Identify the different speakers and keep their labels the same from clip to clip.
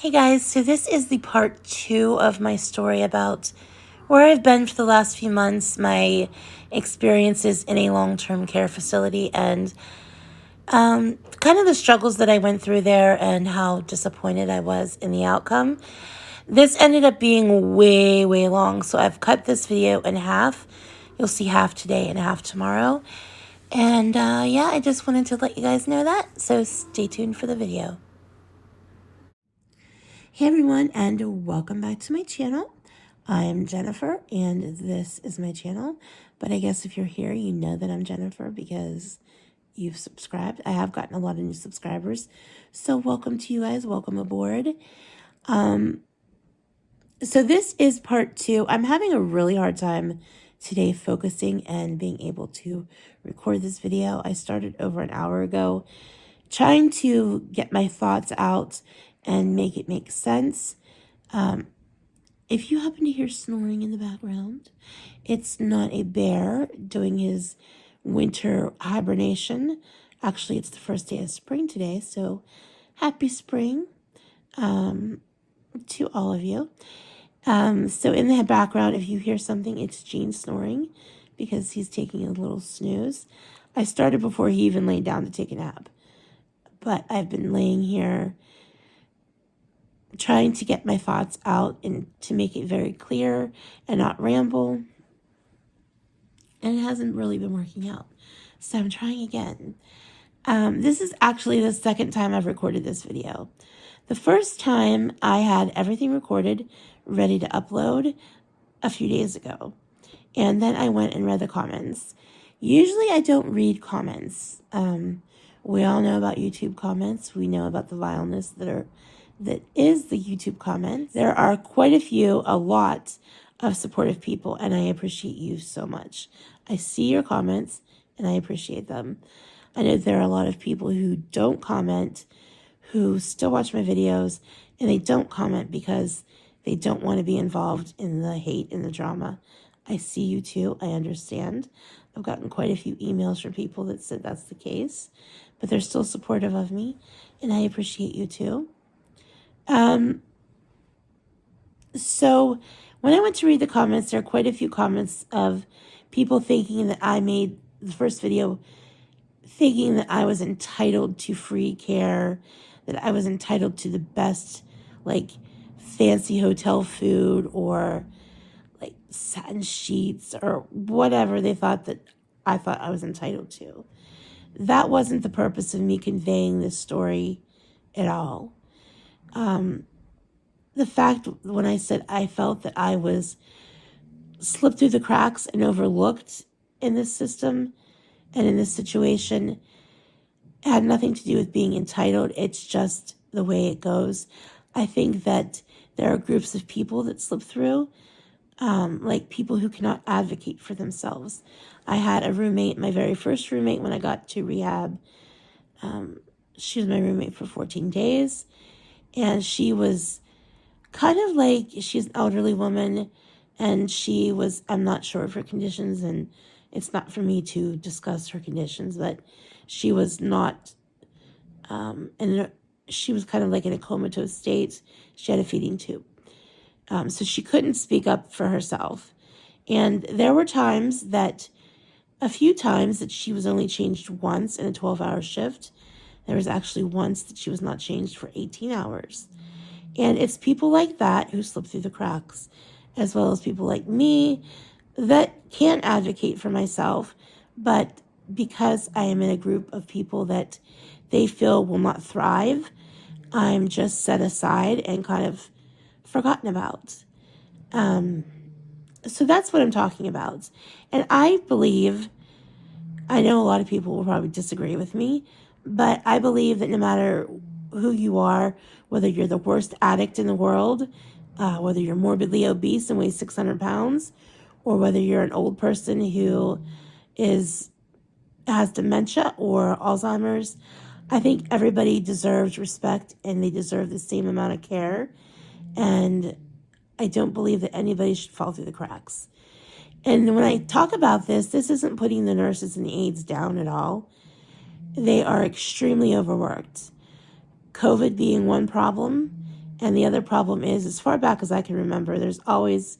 Speaker 1: Hey guys, so this is the part 2 of my story about where I've been for the last few months, my experiences in a long-term care facility, and kind of the struggles that I went through there and how disappointed I was in the outcome. This ended up being way, way long, so I've cut this video in half. You'll see half today and half tomorrow. And yeah, I just wanted to let you guys know that, so stay tuned for the video. Hey everyone, and welcome back to my channel. I'm Jennifer, and this is my channel. But I guess if you're here, you know that I'm Jennifer because you've subscribed. I have gotten a lot of new subscribers, so welcome to you guys. Welcome aboard. So this is part 2. I'm having a really hard time today focusing and being able to record this video. I started over an hour ago trying to get my thoughts out and make it make sense. If you happen to hear snoring in the background, it's not a bear doing his winter hibernation. Actually, it's the first day of spring today, so happy spring to all of you. So in the background, if you hear something, it's Gene snoring because he's taking a little snooze. I started before he even laid down to take a nap, but I've been laying here trying to get my thoughts out and to make it very clear and not ramble. And it hasn't really been working out. So I'm trying again. This is actually the second time I've recorded this video. The first time I had everything recorded, ready to upload a few days ago. And then I went and read the comments. Usually I don't read comments. We all know about YouTube comments. We know about the vileness that is the YouTube comments. There are quite a lot of supportive people, and I appreciate you so much. I see your comments, and I appreciate them. I know there are a lot of people who don't comment, who still watch my videos, and they don't comment because they don't want to be involved in the hate and the drama. I see you too. I understand. I've gotten quite a few emails from people that said that's the case, but they're still supportive of me, and I appreciate you too. So when I went to read the comments, there are quite a few comments of people thinking that I made the first video thinking that I was entitled to free care, that I was entitled to the best, like, fancy hotel food or, like, satin sheets or whatever they thought that I thought I was entitled to. That wasn't the purpose of me conveying this story at all. The fact when I said I felt that I was slipped through the cracks and overlooked in this system and in this situation had nothing to do with being entitled. It's just the way it goes. I think that there are groups of people that slip through, like people who cannot advocate for themselves. I had a roommate, my very first roommate when I got to rehab. She was my roommate for 14 days, and she was kind of like, she's an elderly woman, and I'm not sure of her conditions, and it's not for me to discuss her conditions, but she was not, she was kind of like in a comatose state. She had a feeding tube. So she couldn't speak up for herself. And there were a few times that she was only changed once in a 12-hour shift. There was actually once that she was not changed for 18 hours. And it's people like that who slip through the cracks, as well as people like me that can't advocate for myself, but because I am in a group of people that they feel will not thrive, I'm just set aside and kind of forgotten about. So that's what I'm talking about. And I know a lot of people will probably disagree with me, but I believe that no matter who you are, whether you're the worst addict in the world, whether you're morbidly obese and weighs 600 pounds, or whether you're an old person who has dementia or Alzheimer's, I think everybody deserves respect and they deserve the same amount of care. And I don't believe that anybody should fall through the cracks. And when I talk about this isn't putting the nurses and the aides down at all. They are extremely overworked. COVID being one problem, And the other problem is, as far back as I can remember, there's always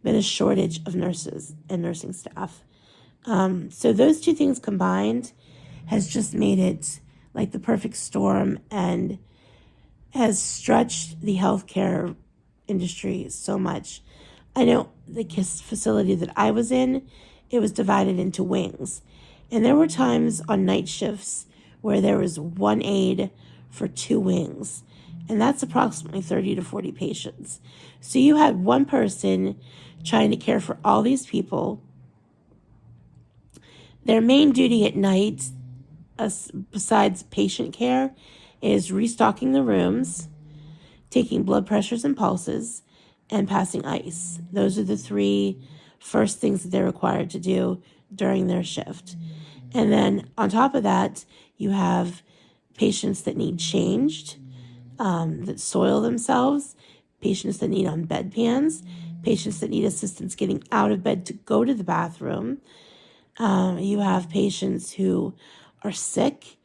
Speaker 1: been a shortage of nurses and nursing staff. So those two things combined has just made it like the perfect storm and has stretched the healthcare industry so much. I know the KISS facility that I was in, it was divided into wings. And there were times on night shifts where there was one aide for 2 wings. And that's approximately 30 to 40 patients. So you had one person trying to care for all these people. Their main duty at night, besides patient care, is restocking the rooms, taking blood pressures and pulses, and passing ice. Those are the 3 first things that they're required to do during their shift. And then on top of that, you have patients that need changed, that soil themselves, patients that need on bedpans, patients that need assistance getting out of bed to go to the bathroom. You have patients who are sick,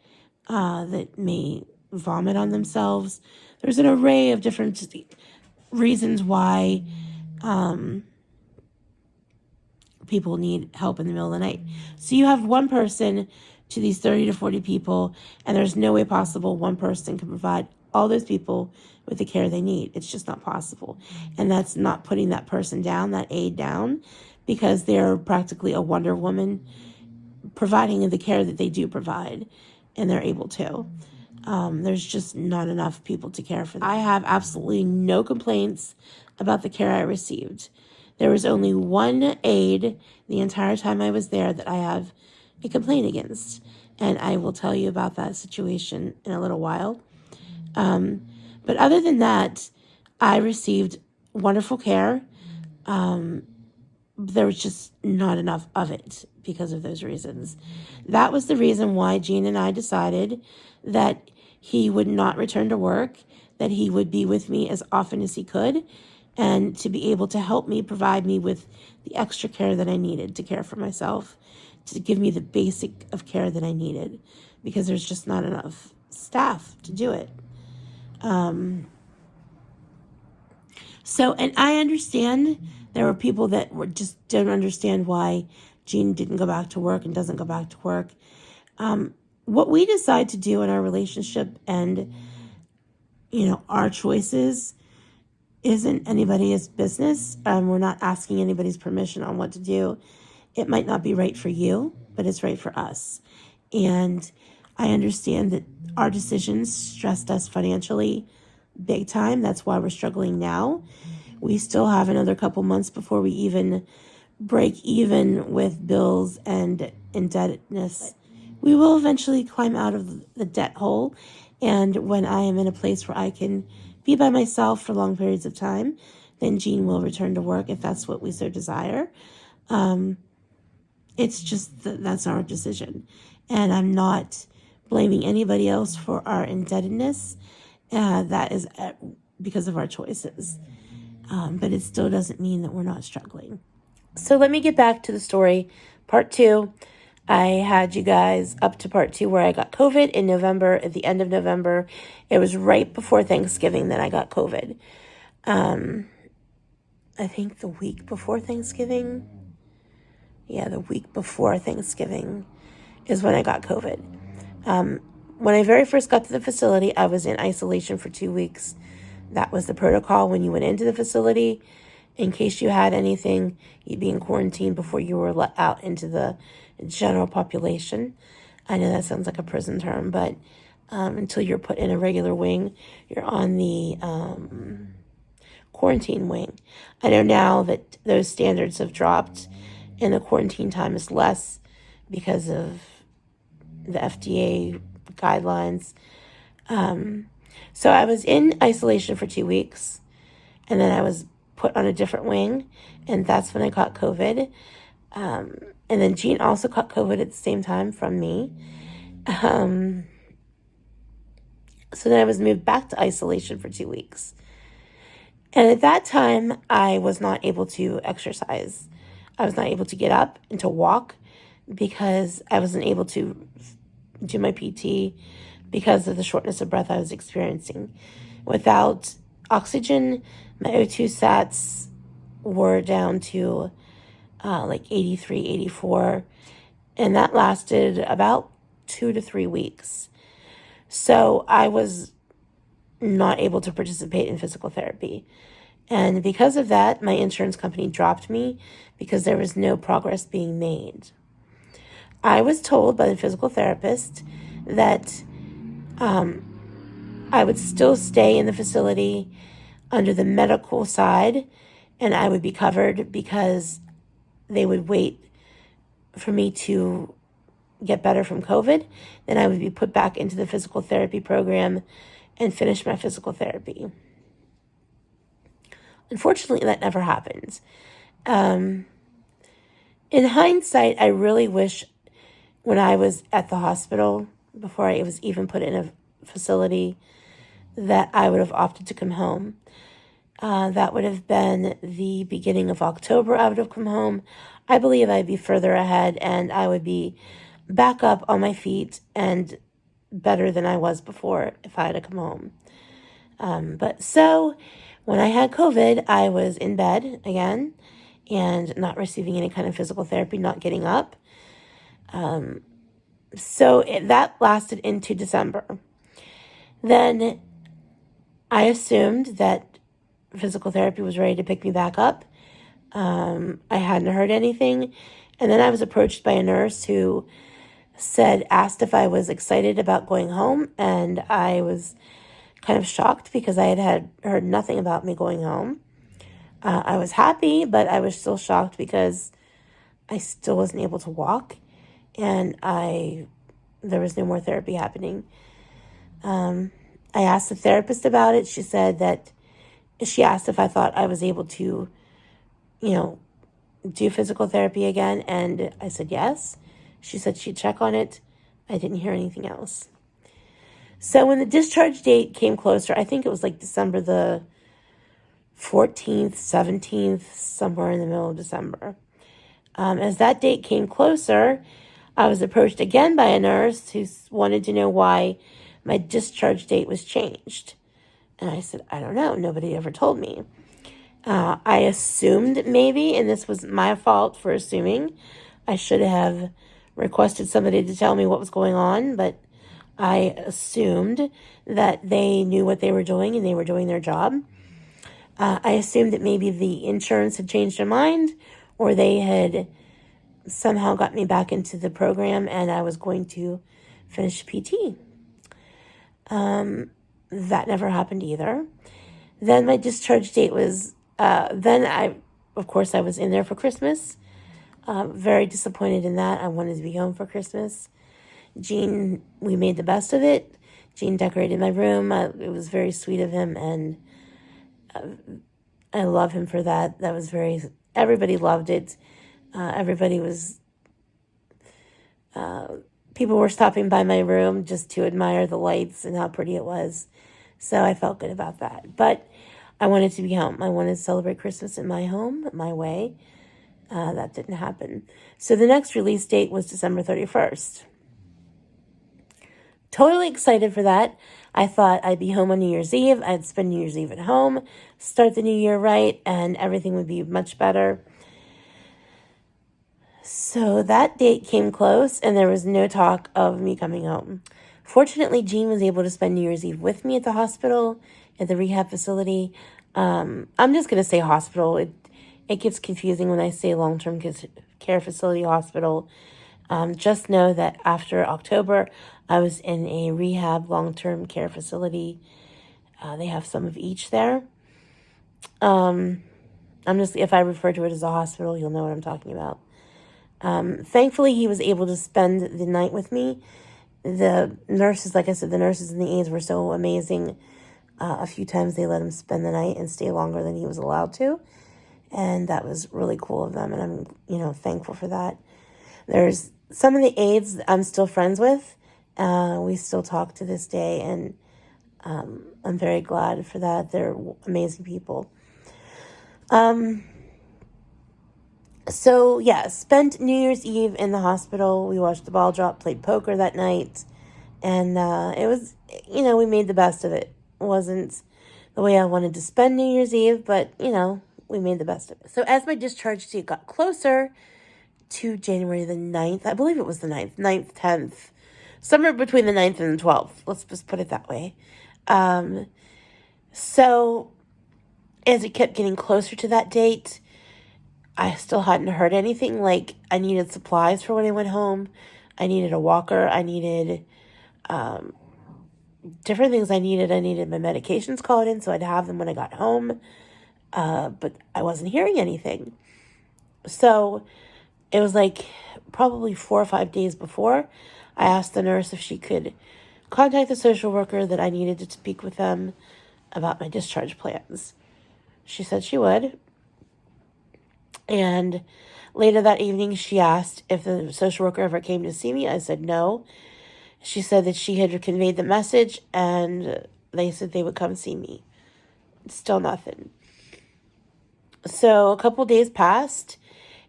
Speaker 1: that may vomit on themselves. There's an array of different reasons why people need help in the middle of the night. So you have one person to these 30 to 40 people, and there's no way possible one person can provide all those people with the care they need. It's just not possible. And that's not putting that person down, that aide down, because they're practically a Wonder Woman providing the care that they do provide, and they're able to. There's just not enough people to care for them. I have absolutely no complaints about the care I received. There was only one aide the entire time I was there that I have a complaint against, and I will tell you about that situation in a little while. But other than that, I received wonderful care. There was just not enough of it because of those reasons. That was the reason why Gene and I decided that he would not return to work, that he would be with me as often as he could, and to be able to help me, provide me with the extra care that I needed to care for myself, to give me the basic of care that I needed, because there's just not enough staff to do it. And I understand there were people that just don't understand why Gene didn't go back to work and doesn't go back to work. What we decide to do in our relationship and, our choices isn't anybody's business. We're not asking anybody's permission on what to do. It might not be right for you, but it's right for us. And I understand that our decisions stressed us financially big time. That's why we're struggling now. We still have another couple months before we even break even with bills and indebtedness. We will eventually climb out of the debt hole. And when I am in a place where I can be by myself for long periods of time, then Gene will return to work if that's what we so desire. It's just that's our decision. And I'm not blaming anybody else for our indebtedness. That is because of our choices. But it still doesn't mean that we're not struggling. So let me get back to the story. Part 2. I had you guys up to part 2 where I got COVID in November, at the end of November. It was right before Thanksgiving that I got COVID. I think the week before Thanksgiving. Yeah, the week before Thanksgiving is when I got COVID. When I very first got to the facility, I was in isolation for 2 weeks. That was the protocol when you went into the facility. In case you had anything, you'd be in quarantine before you were let out into the general population. I know that sounds like a prison term, but until you're put in a regular wing, you're on the quarantine wing. I know now that those standards have dropped and the quarantine time is less because of the FDA guidelines. So I was in isolation for 2 weeks, and then I was put on a different wing, and that's when I got COVID. And then Gene also caught COVID at the same time from me. So then I was moved back to isolation for 2 weeks. And at that time, I was not able to exercise. I was not able to get up and to walk because I wasn't able to do my PT because of the shortness of breath I was experiencing. Without oxygen. My O2 sats were down to like 83, 84, and that lasted about 2 to 3 weeks. So I was not able to participate in physical therapy. And because of that, my insurance company dropped me because there was no progress being made. I was told by the physical therapist that I would still stay in the facility under the medical side, and I would be covered because they would wait for me to get better from COVID. Then I would be put back into the physical therapy program and finish my physical therapy. Unfortunately, that never happened. In hindsight, I really wish when I was at the hospital, before I was even put in a facility, that I would have opted to come home. That would have been the beginning of October. I would have come home. I believe I'd be further ahead and I would be back up on my feet and better than I was before if I had to come home. But so when I had COVID, I was in bed again and not receiving any kind of physical therapy, not getting up. That lasted into December. Then I assumed that physical therapy was ready to pick me back up. I hadn't heard anything. And then I was approached by a nurse who asked if I was excited about going home. And I was kind of shocked because I had heard nothing about me going home. I was happy, but I was still shocked because I still wasn't able to walk. And there was no more therapy happening. I asked the therapist about it. She said that she asked if I thought I was able to, do physical therapy again. And I said yes. She said she'd check on it. I didn't hear anything else. So when the discharge date came closer, I think it was like December the 14th, 17th, somewhere in the middle of December. As that date came closer, I was approached again by a nurse who wanted to know why my discharge date was changed. And I said, I don't know. Nobody ever told me. I assumed maybe, and this was my fault for assuming, I should have requested somebody to tell me what was going on, but I assumed that they knew what they were doing and they were doing their job. I assumed that maybe the insurance had changed their mind or they had somehow got me back into the program and I was going to finish PT. That never happened either. Then my discharge date was, I was in there for Christmas. Very disappointed in that. I wanted to be home for Christmas. Gene, we made the best of it. Gene decorated my room. It was very sweet of him, and I love him for that. Everybody loved it. People were stopping by my room just to admire the lights and how pretty it was. So I felt good about that. But I wanted to be home. I wanted to celebrate Christmas in my home, my way. That didn't happen. So the next release date was December 31st. Totally excited for that. I thought I'd be home on New Year's Eve. I'd spend New Year's Eve at home, start the new year right, and everything would be much better. So that date came close, and there was no talk of me coming home. Fortunately, Gene was able to spend New Year's Eve with me at the hospital, at the rehab facility. I'm just going to say hospital. It gets confusing when I say long-term care facility hospital. Just know that after October, I was in a rehab long-term care facility. They have some of each there. If I refer to it as a hospital, you'll know what I'm talking about. Thankfully, he was able to spend the night with me. The nurses, like I said, the nurses and the aides were so amazing. A few times they let him spend the night and stay longer than he was allowed to. And that was really cool of them. And I'm, thankful for that. There's some of the aides I'm still friends with. We still talk to this day. And I'm very glad for that. They're amazing people. Spent New Year's Eve in the hospital. We watched the ball drop, played poker that night. And it was, we made the best of it. It wasn't the way I wanted to spend New Year's Eve, but, we made the best of it. So as my discharge date got closer to January the 9th, I believe it was the 9th, 10th, somewhere between the 9th and the 12th. Let's just put it that way. So as it kept getting closer to that date, I still hadn't heard anything. Like, I needed supplies for when I went home. I needed a walker. I needed different things I needed. I needed my medications called in so I'd have them when I got home. But I wasn't hearing anything. So it was like probably 4 or 5 days before, I asked the nurse if she could contact the social worker that I needed to speak with them about my discharge plans. She said she would. And later that evening, she asked if the social worker ever came to see me. I said no. She said that she had conveyed the message and they said they would come see me. Still nothing. So a couple days passed,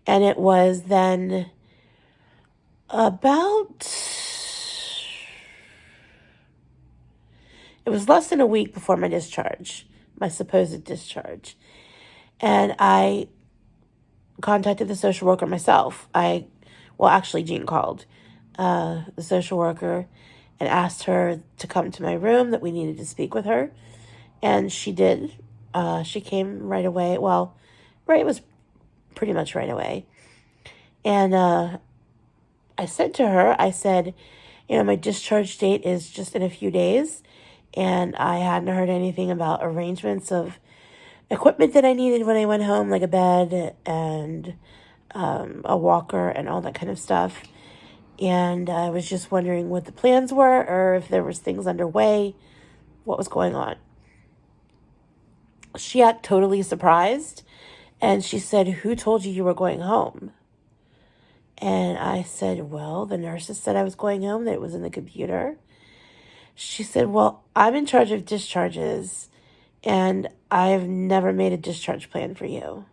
Speaker 1: and it was then it was less than a week before my discharge, my supposed discharge. And I contacted the social worker myself. Actually, Jean called the social worker and asked her to come to my room, that we needed to speak with her. And she did. She came right away. Well, it was pretty much right away. And I said to her, my discharge date is just in a few days. And I hadn't heard anything about arrangements of equipment that I needed when I went home, like a bed and a walker and all that kind of stuff. And I was just wondering what the plans were, or if there was things underway, what was going on. She acted totally surprised, and she said, "Who told you were going home?" And I said, "Well, the nurses said I was going home, that it was in the computer." She said, "Well, I'm in charge of discharges, and I've never made a discharge plan for you."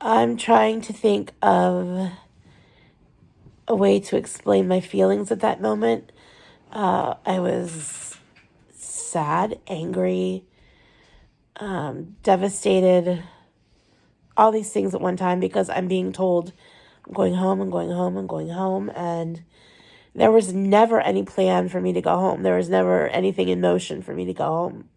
Speaker 1: I'm trying to think of a way to explain my feelings at that moment. I was sad, angry, devastated, all these things at one time, because I'm being told I'm going home, and there was never any plan for me to go home. There was never anything in motion for me to go home.